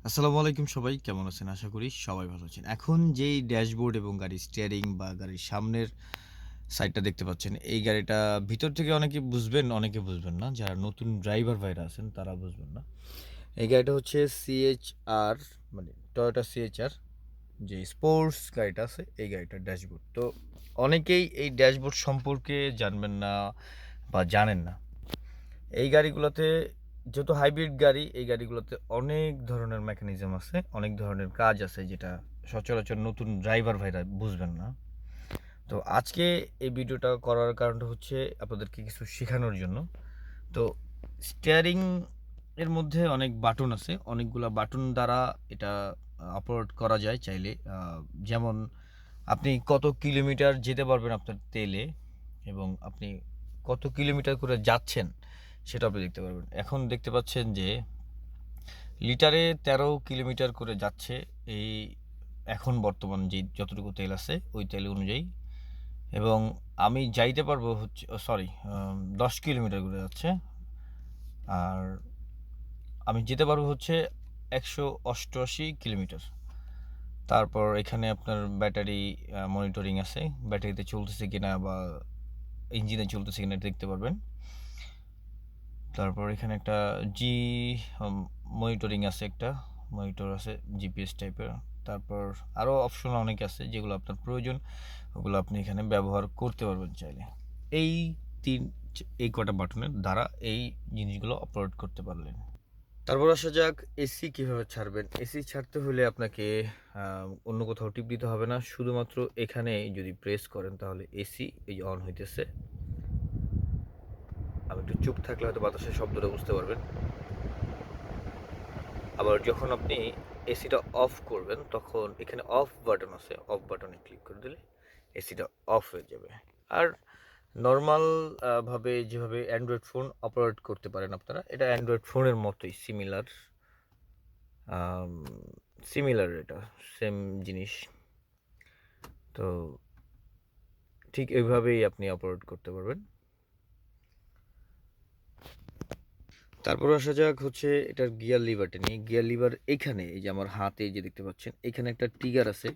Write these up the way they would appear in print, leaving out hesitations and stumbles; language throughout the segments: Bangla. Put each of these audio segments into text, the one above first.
আসসালামু আলাইকুম সবাই কেমন আছেন? আশা করি সবাই ভালো আছেন। এখন যেই ড্যাশবোর্ড এবং গাড়ির স্টিয়ারিং বা গাড়ির সামনের সাইডটা দেখতে পাচ্ছেন, এই গাড়িটা ভিতর থেকে অনেকে বুঝবেন, অনেকে বুঝবেন না। যারা নতুন ড্রাইভার ভাইরা আছেন তারা বুঝবেন না। এই গাড়িটা হচ্ছে CHR মানে টয়োটা CHR যে স্পোর্টস গাড়িটা আছে এই গাড়িটার ড্যাশবোর্ড। তো অনেকেই এই ড্যাশবোর্ড সম্পর্কে জানবেন না বা জানেন না। এই গাড়িগুলোতে যেহেতু হাইব্রিড গাড়ি, এই গাড়িগুলোতে অনেক ধরনের মেকানিজম আছে, অনেক ধরনের কাজ আছে যেটা সচরাচর নতুন ড্রাইভার ভাইরা বুঝবেন না। তো আজকে এই ভিডিওটা করার কারণটা হচ্ছে আপনাদেরকে কিছু শেখানোর জন্য। তো স্টিয়ারিং এর মধ্যে অনেক বাটন আছে, অনেকগুলা বাটন দ্বারা এটা অপারেট করা যায় চাইলে। যেমন আপনি কত কিলোমিটার যেতে পারবেন আপনার তেলে এবং আপনি কত কিলোমিটার করে যাচ্ছেন সেটা আপনি দেখতে পারবেন। এখন দেখতে পাচ্ছেন যে লিটারে 13 কিলোমিটার করে যাচ্ছে এই এখন বর্তমান যে যতটুকু তেল আছে ওই তেল অনুযায়ী, এবং আমি যাইতে পারবো হচ্ছে 10 কিলোমিটার করে যাচ্ছে, আর আমি যেতে পারবো হচ্ছে 188 কিলোমিটার। তারপর এখানে আপনার ব্যাটারি মনিটরিং আছে, ব্যাটারিতে চলতেছে কিনা বা ইঞ্জিনে চলতেছে কিনা দেখতে পারবেন। তারপর এখানে একটা জি মনিটরিং আছে, একটা মনিটর আছে জিপিএস টাইপের। তারপর আরও অপশন অনেক আছে যেগুলো আপনার প্রয়োজন, ওগুলো আপনি এখানে ব্যবহার করতে পারবেন চাইলে। এই তিন এই কটা বাটনের দ্বারা এই জিনিসগুলো অপারেট করতে পারলেন। তারপর আসা যাক এসি কিভাবে ছাড়বেন। এসি ছাড়তে হলে আপনাকে অন্য কোথাও টিপ দিতে হবে না, শুধুমাত্র এখানে যদি প্রেস করেন তাহলে এসি এই যে অন হইতেছে। আমি একটু চুপ থাকলে হয়তো বাতাসের শব্দটা বুঝতে পারবেন। আবার যখন আপনি এসিটা অফ করবেন তখন এখানে অফ বাটন আছে, অফ বাটনে ক্লিক করে দিলে এসিটা অফ হয়ে যাবে। আর নর্মাল ভাবে যেভাবে অ্যান্ড্রয়েড ফোন অপারেট করতে পারেন আপনারা, এটা অ্যান্ড্রয়েড ফোনের মতোই সিমিলার, সিমিলার এটা সেম জিনিস। তো ঠিক এইভাবেই আপনি অপারেট করতে পারবেন। তারপর আসা যাক হচ্ছে এটার গিয়ার লিভারটা নিয়ে। গিয়ার লিভার এখানে এই যে আমার হাতে যে দেখতে পাচ্ছেন এখানে একটা ট্রিগার আছে,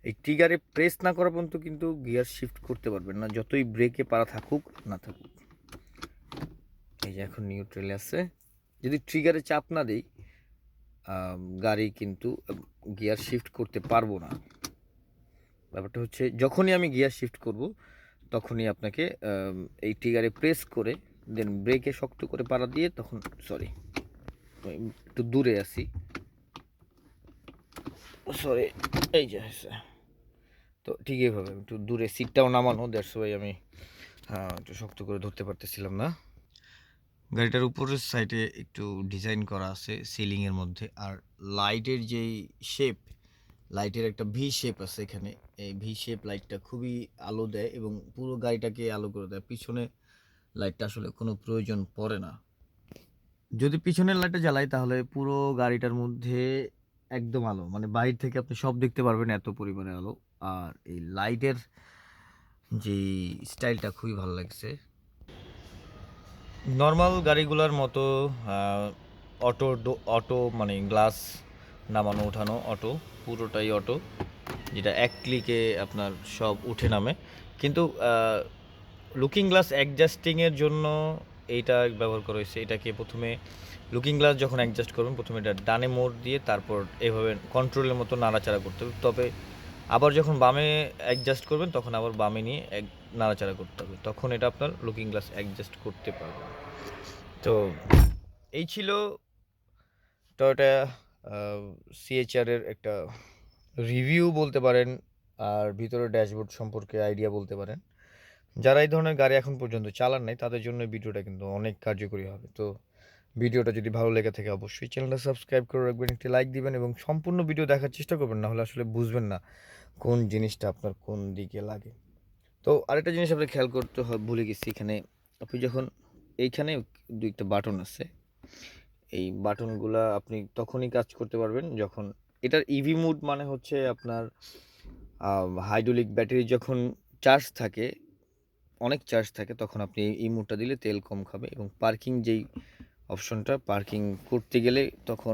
এই ট্রিগারে প্রেস না করা পর্যন্ত কিন্তু গিয়ার শিফট করতে পারবেন না, যতই ব্রেকে পারা থাকুক না থাকুক। এই যে এখন নিউট্রালে আছে, যদি ট্রিগারে চাপ না দেই গাড়ি কিন্তু গিয়ার শিফট করতে পারবো না। ব্যাপারটা হচ্ছে যখনই আমি গিয়ার শিফট করব তখনই আপনাকে এই ট্রিগারে প্রেস করে দেন ব্রেকে শক্ত করে পাড়া দিয়ে তখন সরি একটু দূরে আসি, সরি এই যে হয়েছে। তো ঠিক এইভাবে একটু দূরে সিটটাও নামানো, দ্যাটস ওয়াই আমি একটু শক্ত করে ধরতে পারতেছিলাম না। গাড়িটার উপরের সাইডে একটু ডিজাইন করা আছে সিলিংয়ের মধ্যে, আর লাইটের যেই শেপ, লাইটের একটা ভি শেপ আছে এখানে। এই ভি শেপ লাইটটা খুবই আলো দেয় এবং পুরো গাড়িটাকে আলো করে দেয়। পিছনে লাইটটা আসলে কোনো প্রয়োজন পড়ে না। যদি পিছনের লাইটটা জ্বালাই তাহলে পুরো গাড়িটার মধ্যে একদম আলো, মানে বাইরে থেকে আপনি সব দেখতে পারবেন, এত পরিমাণে আলো। আর এই লাইটের যে স্টাইলটা খুবই ভালো লাগছে। নর্মাল গাড়িগুলোর মতো অটো মানে গ্লাস নামানো ওঠানো অটো, পুরোটাই অটো, যেটা এক ক্লিকে আপনার সব উঠে নামে। কিন্তু লুকিং গ্লাস অ্যাডজাস্টিংয়ের জন্য এইটা ব্যবহার করা হয়েছে। এটাকে প্রথমে লুকিং গ্লাস যখন অ্যাডজাস্ট করবেন প্রথমে এটা ডানে মোড় দিয়ে তারপর এভাবে কন্ট্রোলের মতো নাড়াচাড়া করতে হবে, তবে আবার যখন বামে অ্যাডজাস্ট করবেন তখন আবার বামে নিয়ে নাড়াচাড়া করতে হবে, তখন এটা আপনার লুকিং গ্লাস অ্যাডজাস্ট করতে পারবেন। তো এই ছিল টয়োটা CHR এর একটা রিভিউ বলতে পারেন, আর ভিতরে ড্যাশবোর্ড সম্পর্কে আইডিয়া বলতে পারেন। যারা এই ধরনের গাড়ি এখন পর্যন্ত চালান নাই তাদের জন্য ভিডিওটা কিন্তু অনেক কার্যকরী হবে। তো ভিডিওটা যদি ভালো লেগে থাকে অবশ্যই চ্যানেলটা সাবস্ক্রাইব করে রাখবেন, একটি লাইক দিবেন এবং সম্পূর্ণ ভিডিও দেখার চেষ্টা করবেন, না হলে আসলে বুঝবেন না কোন জিনিসটা আপনার কোন দিকে লাগে। তো আরেকটা জিনিস আপনি খেয়াল করতে ভুলে গেছি, এখানে আপনি যখন এইখানে দুইটা বাটন আছে, এই বাটনগুলা আপনি তখনই কাজ করতে পারবেন যখন এটার ইভি মুড, মানে হচ্ছে আপনার হাইড্রোলিক ব্যাটারি যখন চার্জ থাকে, অনেক চার্জ থাকে, তখন আপনি এই মুডটা দিলে তেল কম খাবে এবং পার্কিং যেই অপশনটা, পার্কিং করতে গেলে তখন